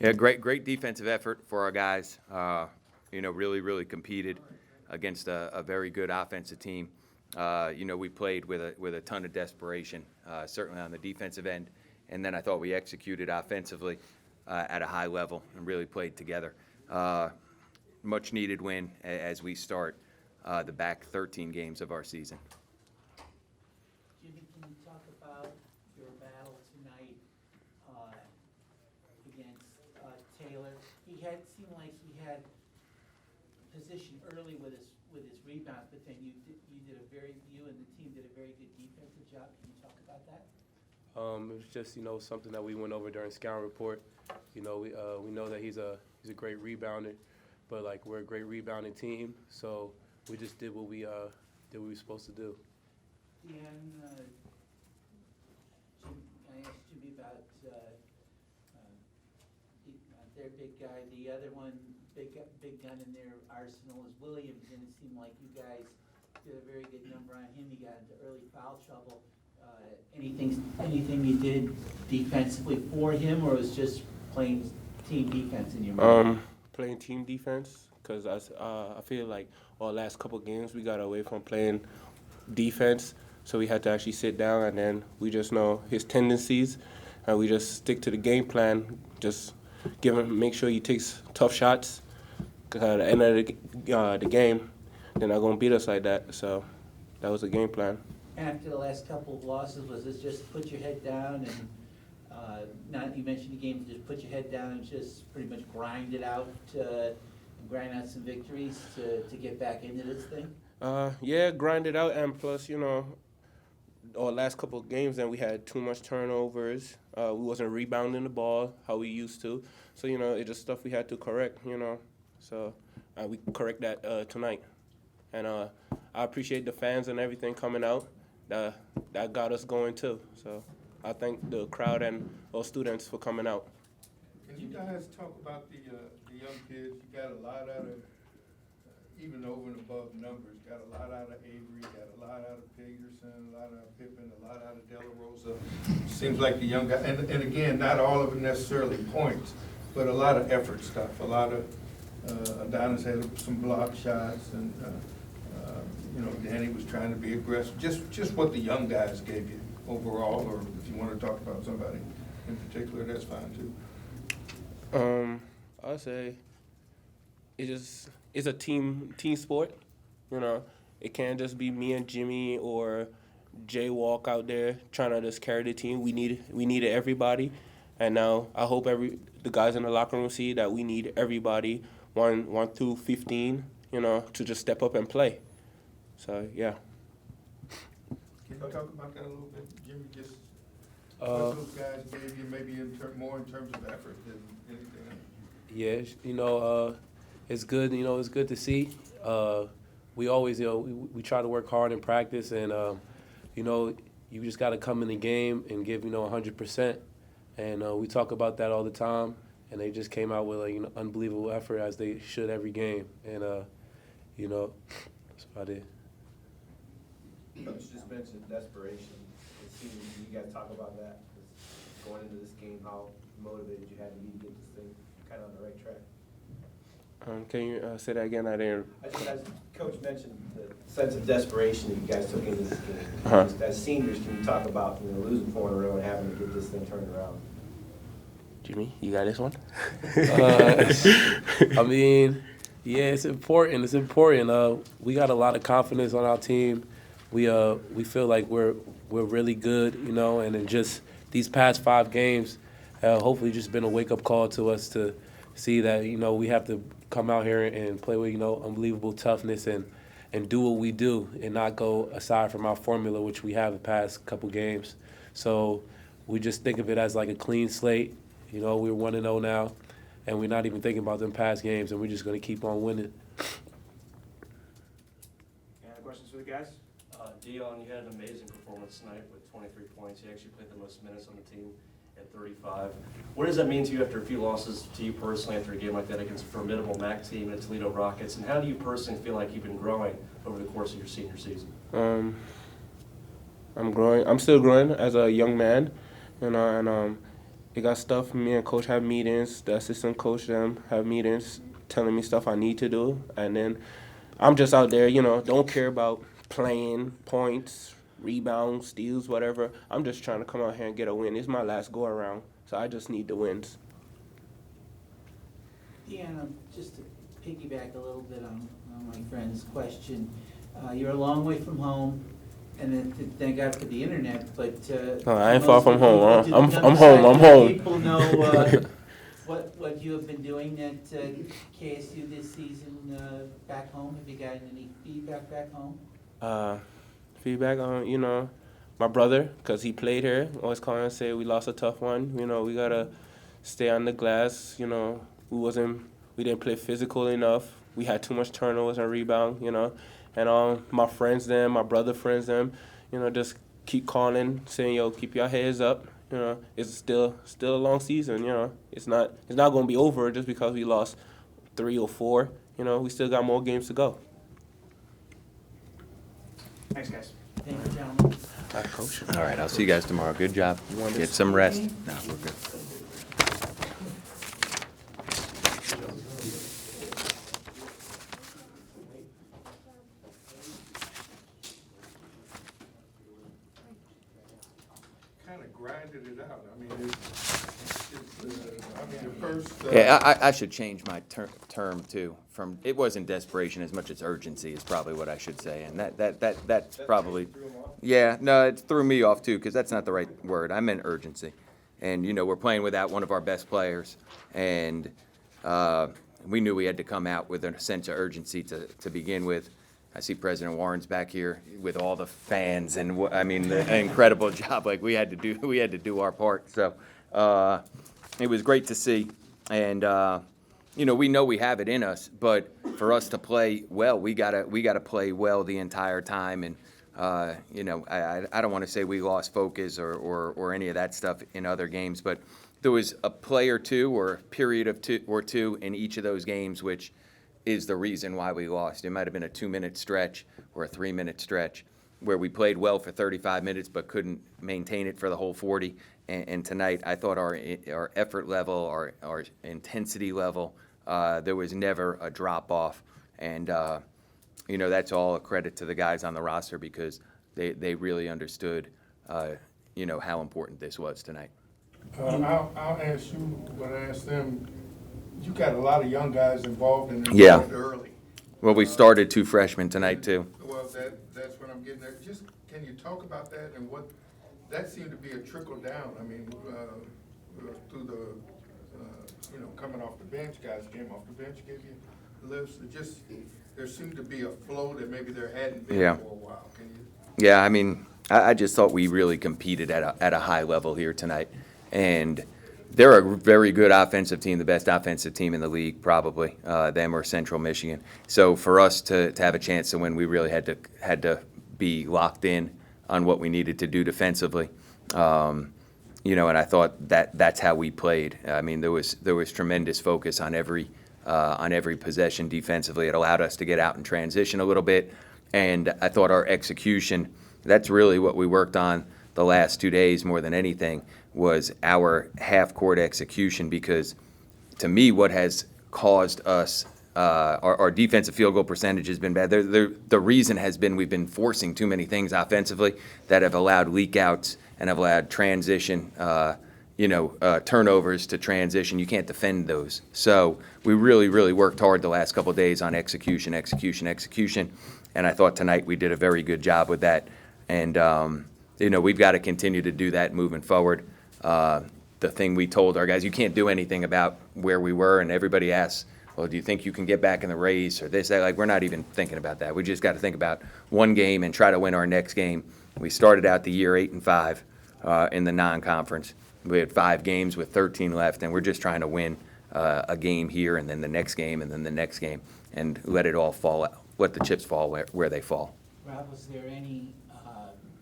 Yeah, great defensive effort for our guys. Really competed against a very good offensive team. We played with a ton of desperation, certainly on the defensive end, and then I thought we executed offensively at a high level and really played together. Much needed win as we start the back 13 games of our season. Jimmy, can you talk about your battle tonight against Taylor? Seemed like he had position early with his rebounds, but then you and the team did a very good defensive job. Can you talk about that? It was just something that we went over during scout report. We know that he's a great rebounder, but like we're a great rebounding team, so we just did what we were supposed to do. Dan, I asked Jimmy about their big guy. The other one, big gun in their arsenal is Williams, and it seemed like you guys did a very good number on him. He got into early foul trouble. Anything you did defensively for him, or was just playing team defense in your mind? Playing team defense, because I feel like our last couple games we got away from playing defense, so we had to actually sit down and then we just know his tendencies, and we just stick to the game plan. Just make sure he takes tough shots. Cause at the end of the game, they're not gonna beat us like that. So that was the game plan. After the last couple of losses, was it just put your head down and not? You mentioned the game, just put your head down and just pretty much grind it out, and grind out some victories to get back into this thing. Yeah, grind it out, and plus, our last couple of games, then we had too much turnovers. We wasn't rebounding the ball how we used to. So, it's just stuff we had to correct, So we correct that tonight. And I appreciate the fans and everything coming out. That got us going, too. So I thank the crowd and all students for coming out. Can you guys talk about the young kids? You got a lot out of, even over and above numbers, got a lot out of Avery, got a lot out of Peterson, a lot out of Pippen, a lot out of De La Rosa. Seems like the young guy, and again, not all of it necessarily points, but a lot of effort stuff. A lot of, Adonis had some block shots, and Danny was trying to be aggressive. Just what the young guys gave you overall, or if you want to talk about somebody in particular, that's fine too. I'd say it's a team sport. It can't just be me and Jimmy or Jay Walk out there trying to just carry the team. We needed everybody, and now I hope the guys in the locker room see that we need everybody, 1 through 15, to just step up and play. So yeah. Can you talk about that a little bit, Jimmy? Just what those guys gave you, maybe more in terms of effort than anything else. Yeah, it's good. It's good to see. We always, we try to work hard in practice, and you just got to come in the game and give 100%. And we talk about that all the time. And they just came out with unbelievable effort, as they should every game. And that's about it. Coach just mentioned desperation. It seems you guys talk about that. Going into this game, how motivated you had to be to get this thing kind of on the right track. Can you say that again? I didn't. As Coach mentioned, the sense of desperation that you guys took into this game. Uh-huh. As seniors, can you talk about losing 4 in a row and having to get this thing turned around? Jimmy, you got this one? Yeah, it's important. It's important. We got a lot of confidence on our team. We feel like we're really good, and in just these past 5 games, hopefully just been a wake-up call to us to see that, we have to come out here and play with, unbelievable toughness and do what we do and not go aside from our formula, which we have the past couple games. So we just think of it as like a clean slate. We're 1-0 now, and we're not even thinking about them past games, and we're just going to keep on winning. Any questions for the guys? Dion, you had an amazing performance tonight with 23 points. You actually played the most minutes on the team at 35. What does that mean to you after a few losses to you personally after a game like that against a formidable MAC team and the Toledo Rockets? And how do you personally feel like you've been growing over the course of your senior season? I'm growing. I'm still growing as a young man, and It got stuff. Me and coach have meetings. The assistant coach them have meetings, telling me stuff I need to do, and then I'm just out there, don't care about playing, points, rebounds, steals, whatever. I'm just trying to come out here and get a win. It's my last go around, so I just need the wins. Deanna, just to piggyback a little bit on my friend's question, you're a long way from home, and then thank God for the internet, but. No, I ain't far from home. Do I'm the home. I'm home. people know what you have been doing at KSU this season back home? Have you gotten any feedback back home? Feedback on, my brother, because he played here, always calling and say we lost a tough one. We got to stay on the glass. We didn't play physical enough. We had too much turnovers and rebound, And my friends, my brother friends, just keep calling, saying, yo, keep your heads up. It's still a long season, It's not going to be over just because we lost 3 or 4. We still got more games to go. Thanks, guys. Thank you, gentlemen. All right, Coach. All right, I'll see you guys tomorrow. Good job. Get some rest. No, we're good. Kind of grinded it out. I mean, the first. Yeah, I should change my term too. From it wasn't desperation as much as urgency is probably what I should say, and that's probably. Yeah, no, it threw me off too because that's not the right word. I meant urgency, and we're playing without one of our best players, and we knew we had to come out with a sense of urgency to begin with. I see President Warren's back here with all the fans, and the incredible job. Like we had to do our part. So it was great to see, and we know we have it in us, but for us to play well, we gotta play well the entire time. And I don't want to say we lost focus or any of that stuff in other games, but there was a play or two or a period of two in each of those games, which is the reason why we lost. It might have been a 2-minute stretch or a 3-minute stretch where we played well for 35 minutes but couldn't maintain it for the whole 40. And tonight, I thought our effort level, our intensity level, there was never a drop off. And that's all a credit to the guys on the roster because they really understood, how important this was tonight. I'll ask you what I asked them. You got a lot of young guys involved in it Yeah. early. Well, we started 2 freshmen tonight too. Well, that's what I'm getting at. Just, can you talk about that and what, that seemed to be a trickle down. I mean, through the, coming off the bench, guys came off the bench, gave you lifts. There seemed to be a flow that maybe there hadn't been Yeah. for a while. Can you? Yeah, I just thought we really competed at a high level here tonight. And they're a very good offensive team, the best offensive team in the league, probably, them or Central Michigan. So for us to have a chance to win, we really had to be locked in on what we needed to do defensively. And I thought that's how we played. I mean, there was tremendous focus on every possession defensively. It allowed us to get out and transition a little bit. And I thought our execution, that's really what we worked on the last 2 days more than anything, was our half-court execution, because to me what has caused us, our defensive field goal percentage has been bad. The reason has been we've been forcing too many things offensively that have allowed leak-outs and have allowed transition, turnovers to transition. You can't defend those. So we really, really worked hard the last couple of days on execution. And I thought tonight we did a very good job with that. And, we've got to continue to do that moving forward. The thing we told our guys, you can't do anything about where we were, and everybody asks, well, do you think you can get back in the race or this, that? Like, we're not even thinking about that. We just got to think about one game and try to win our next game. We started out the year 8-5 in the non-conference. We had 5 games with 13 left, and we're just trying to win a game here and then the next game and then the next game and let it all fall out, let the chips fall where they fall. Rob, was there any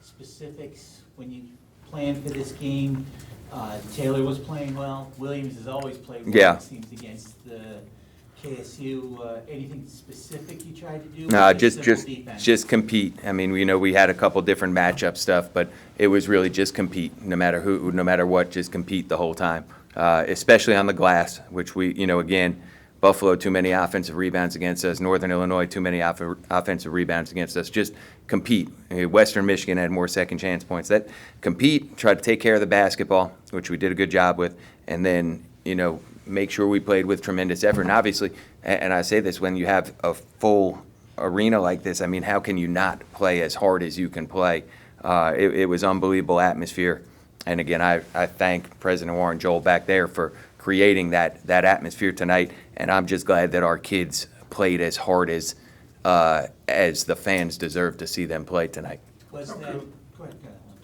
specifics when you planned for this game? Taylor was playing well. Williams has always played well, Yeah. it seems, against the KSU, anything specific you tried to do? or No, simple defense? just compete. I mean, we had a couple different matchup stuff, but it was really just compete. No matter who, no matter what, just compete the whole time. Especially on the glass, which again, Buffalo too many offensive rebounds against us. Northern Illinois too many offensive rebounds against us. Just compete. Western Michigan had more second chance points. That compete, try to take care of the basketball, which we did a good job with, and then make sure we played with tremendous effort. And obviously, and I say this, when you have a full arena like this, I mean, how can you not play as hard as you can play? It was unbelievable atmosphere. And again, I thank President Warren Joel back there for creating that atmosphere tonight. And I'm just glad that our kids played as hard as the fans deserve to see them play tonight. Was that, go ahead,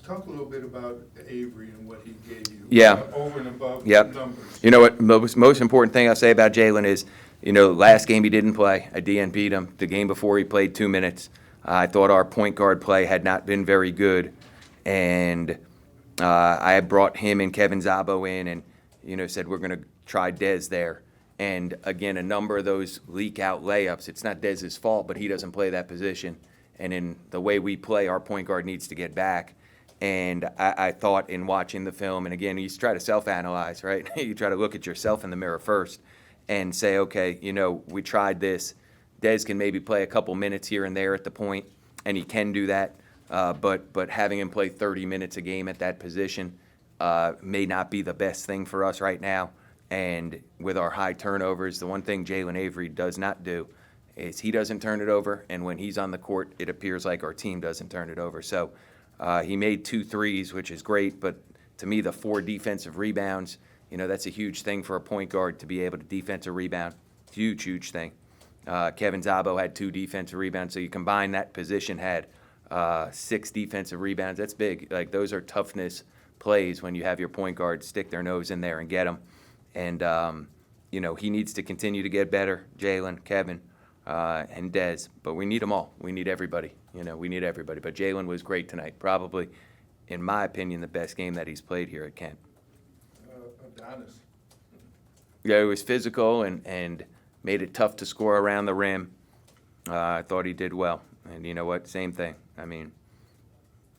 Talk a little bit about Avery and what he gave you. Yeah. Over and above the Yep. numbers. You know what? Most important thing I'll say about Jalen is, last game he didn't play. I DNP'd him. The game before he played 2 minutes. I thought our point guard play had not been very good, and I had brought him and Kevin Zabo in, and said we're going to try Dez there. And again, a number of those leak out layups. It's not Dez's fault, but he doesn't play that position. And in the way we play, our point guard needs to get back. And I thought in watching the film, and again, you try to self-analyze, right? You try to look at yourself in the mirror first and say, okay, we tried this. Dez can maybe play a couple minutes here and there at the point, and he can do that. But having him play 30 minutes a game at that position may not be the best thing for us right now. And with our high turnovers, the one thing Jalen Avery does not do is he doesn't turn it over, and when he's on the court, it appears like our team doesn't turn it over. So he made 2 threes, which is great, but to me, the 4 defensive rebounds, that's a huge thing for a point guard to be able to defensive rebound. Huge, huge thing. Kevin Zabo had 2 defensive rebounds, so you combine that position had 6 defensive rebounds. That's big. Like, those are toughness plays when you have your point guard stick their nose in there and get them. And, he needs to continue to get better, Jalen, Kevin, and Dez. But we need them all. We need everybody. We need everybody. But Jalen was great tonight. Probably, in my opinion, the best game that he's played here at Kent. Adonis. Yeah, it was physical and made it tough to score around the rim. I thought he did well. And you know what? Same thing. I mean,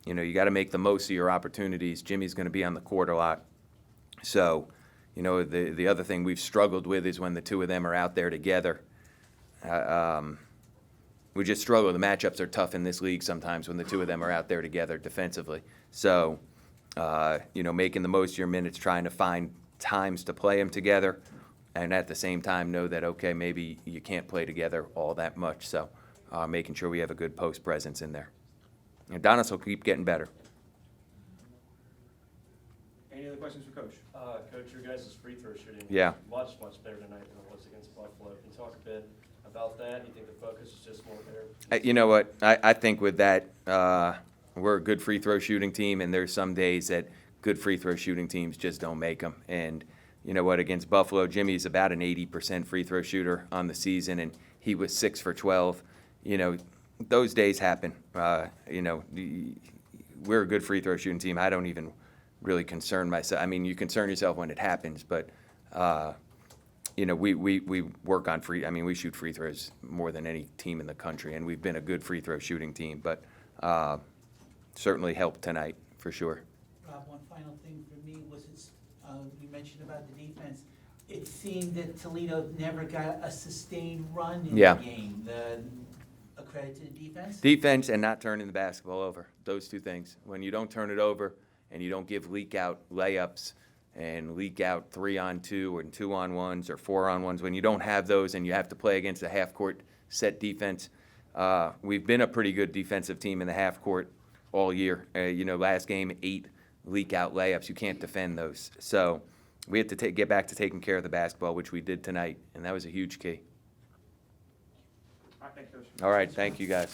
you got to make the most of your opportunities. Jimmy's going to be on the court a lot. So, the other thing we've struggled with is when the 2 of them are out there together. We just struggle. The matchups are tough in this league sometimes when the 2 of them are out there together defensively. So, making the most of your minutes, trying to find times to play them together, and at the same time know that, okay, maybe you can't play together all that much. So, making sure we have a good post presence in there. And Donis will keep getting better. Any other questions for Coach? Coach, your guys' free throw shooting Yeah. was much better tonight than it was against Buffalo. Can you talk a bit about that? Do you think the focus is just more there? You know what? I think with that, we're a good free throw shooting team, and there's some days that good free throw shooting teams just don't make them. And you know what? Against Buffalo, Jimmy's about an 80% free throw shooter on the season, and he was 6 for 12. Those days happen. We're a good free throw shooting team. I don't even really concern myself. I mean, you concern yourself when it happens, but we work on we shoot free throws more than any team in the country, and we've been a good free throw shooting team, but certainly helped tonight for sure. Rob, one final thing for me was you mentioned about the defense. It seemed that Toledo never got a sustained run in Yeah. the game. A credit to the defense? Defense and not turning the basketball over. Those 2 things. When you don't turn it over and you don't give leak out layups and leak out 3-on-2 or 2-on-1s or 4-on-1s, when you don't have those and you have to play against a half-court set defense, we've been a pretty good defensive team in the half court all year. Last game, 8 leak out layups. You can't defend those. So we have to get back to taking care of the basketball, which we did tonight, and that was a huge key. All right, thanks, Coach. All right, thank you guys.